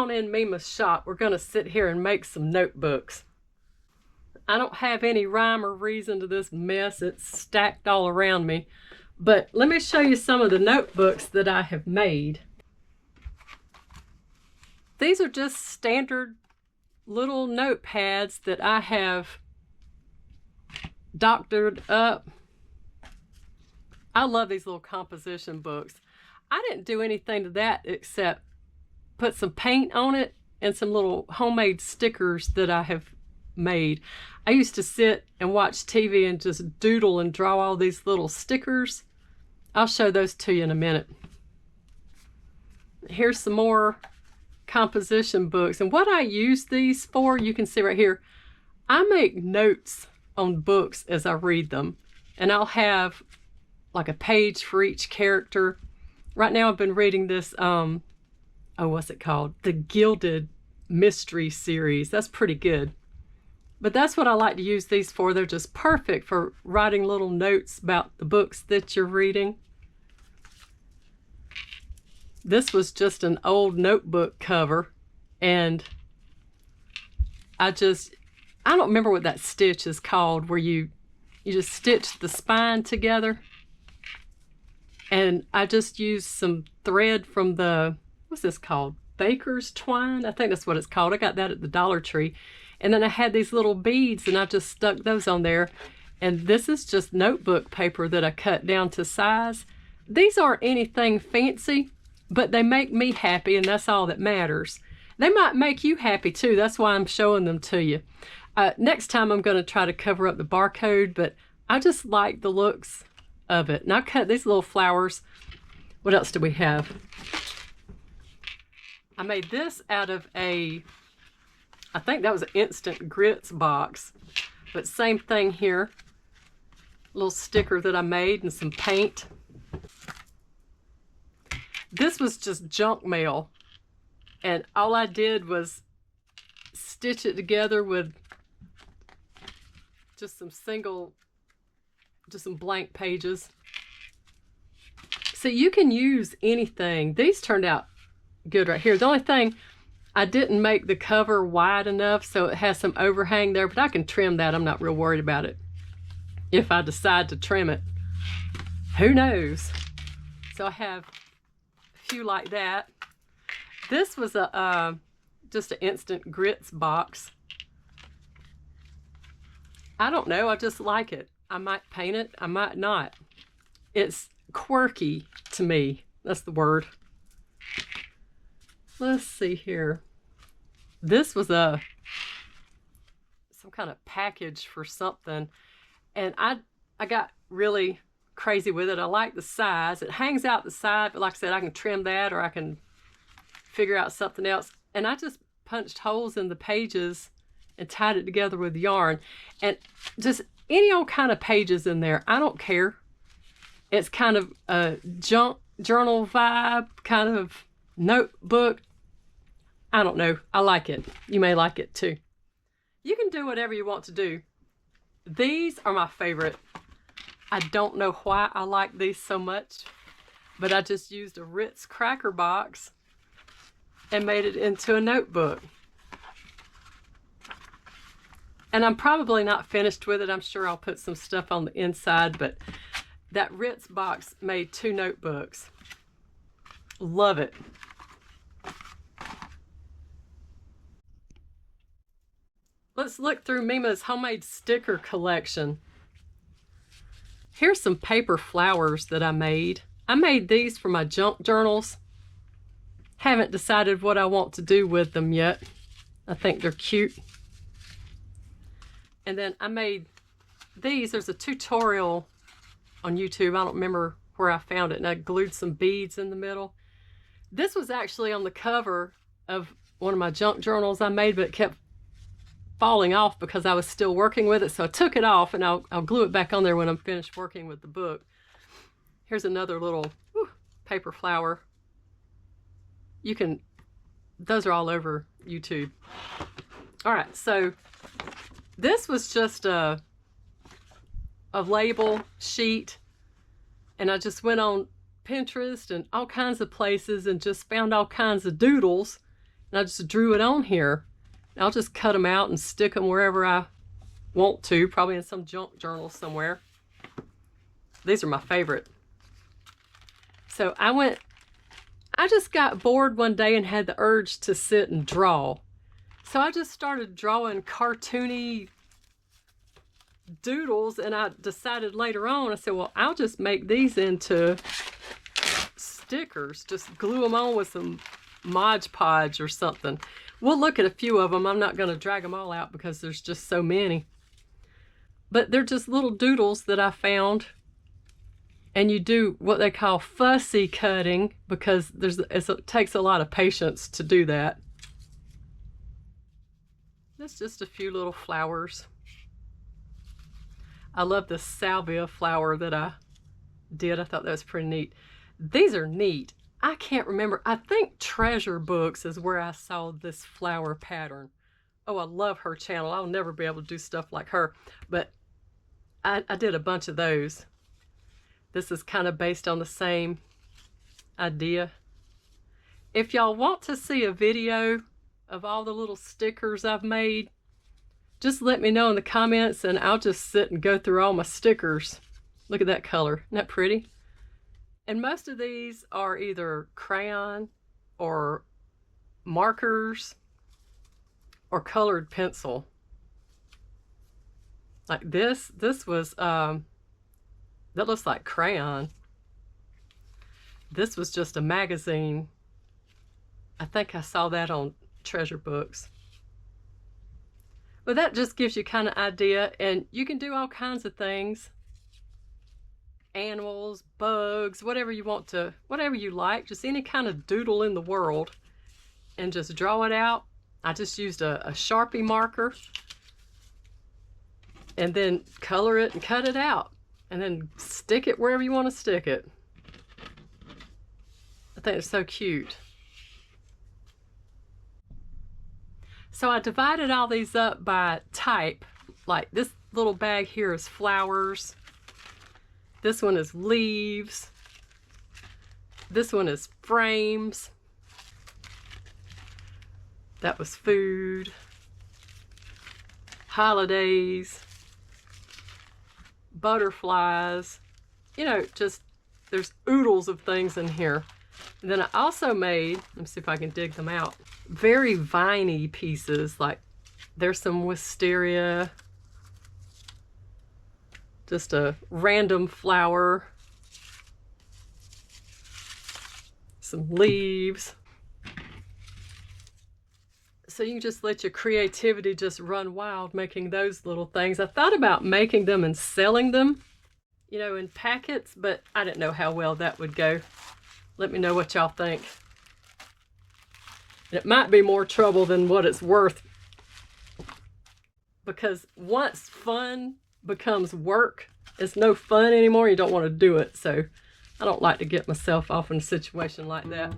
on in Mima's shop. We're going to sit here and make some notebooks. I don't have any rhyme or reason to this mess. It's stacked all around me. But let me show you some of the notebooks that I have made. These are just standard little notepads that I have doctored up. I love these little composition books. I didn't do anything to that except put some paint on it and some little homemade stickers that I have made. I used to sit and watch TV and just doodle and draw all these little stickers. I'll show those to you in a minute. Here's some more composition books. And what I use these for, you can see right here, I make notes on books as I read them. And I'll have like a page for each character. Right now I've been reading this, what's it called? The Gilded Mystery series. That's pretty good. But that's what I like to use these for. They're just perfect for writing little notes about the books that you're reading. This was just an old notebook cover, and I don't remember what that stitch is called, where you just stitch the spine together. And I just used some thread from the, what's this called? Baker's twine? I think that's what it's called. I got that at the Dollar Tree. And then I had these little beads and I just stuck those on there. And this is just notebook paper that I cut down to size. These aren't anything fancy, but they make me happy, and that's all that matters. They might make you happy too. That's why I'm showing them to you. Next time I'm going to try to cover up the barcode, but I just like the looks of it. And I cut these little flowers. What else do we have? I made this out of I think that was an instant grits box, but same thing here. Little sticker that I made and some paint. This was just junk mail, and all I did was stitch it together with just some blank pages. So you can use anything. These turned out good right here. The only thing, I didn't make the cover wide enough, so it has some overhang there, but I can trim that. I'm not real worried about it. If I decide to trim it, who knows? So I have a few like that. This was just an instant grits box. I don't know, I just like it. I might paint it, I might not. It's quirky to me. That's the word. Let's see here. This was some kind of package for something, and I got really crazy with it. I like the size. It hangs out the side, but like I said, I can trim that, or I can figure out something else. And I just punched holes in the pages and tied it together with yarn, and just any old kind of pages in there. I don't care. It's kind of a junk journal vibe, kind of notebook. I don't know. I like it. You may like it too. You can do whatever you want to do. These are my favorite. I don't know why I like these so much, but I just used a Ritz cracker box and made it into a notebook. And I'm probably not finished with it. I'm sure I'll put some stuff on the inside, but that Ritz box made 2 notebooks. Love it. Let's look through Mima's homemade sticker collection. Here's some paper flowers that I made. I made these for my junk journals. Haven't decided what I want to do with them yet. I think they're cute. And then I made these. There's a tutorial on YouTube. I don't remember where I found it, and I glued some beads in the middle. This was actually on the cover of one of my junk journals I made, but it kept falling off because I was still working with it. So I took it off, and I'll glue it back on there when I'm finished working with the book. Here's another little paper flower. Those are all over YouTube. All right, so this was just a label sheet, and I just went on Pinterest and all kinds of places and just found all kinds of doodles And I just drew it on here. I'll just cut them out and stick them wherever I want to, probably in some junk journal somewhere. These are my favorite. So I just got bored one day and had the urge to sit and draw. So I just started drawing cartoony doodles, and I decided later on, I said, well, I'll just make these into stickers. Just glue them on with some Mod Podge or something. We'll look at a few of them. I'm not going to drag them all out because there's just so many. But they're just little doodles that I found. And you do what they call fussy cutting because it takes a lot of patience to do that. That's just a few little flowers. I love the salvia flower that I did. I thought that was pretty neat. These are neat. I can't remember. I think Treasure Books is where I saw this flower pattern. Oh, I love her channel. I'll never be able to do stuff like her. But I did a bunch of those. This is kind of based on the same idea. If y'all want to see a video of all the little stickers I've made, just let me know in the comments and I'll just sit and go through all my stickers. Look at that color. Isn't that pretty? And most of these are either crayon or markers or colored pencil. Like this was, that looks like crayon. This was just a magazine. I think I saw that on Treasure Books. But that just gives you kind of idea, and you can do all kinds of things. Animals, bugs, whatever you want to, whatever you like, just any kind of doodle in the world, and just draw it out. I just used a Sharpie marker and then color it and cut it out and then stick it wherever you want to stick it. I think it's so cute. So I divided all these up by type. Like this little bag here is flowers. This one is leaves. This one is frames. That was food. Holidays. Butterflies. You know, just there's oodles of things in here. And then I also made, let me see if I can dig them out, very viney pieces. Like there's some wisteria. Just a random flower, some leaves. So you can just let your creativity just run wild making those little things. I thought about making them and selling them, you know, in packets, but I didn't know how well that would go. Let me know what y'all think. It might be more trouble than what it's worth, because once fun becomes work, it's no fun anymore. You don't want to do it. So I don't like to get myself off in a situation like that.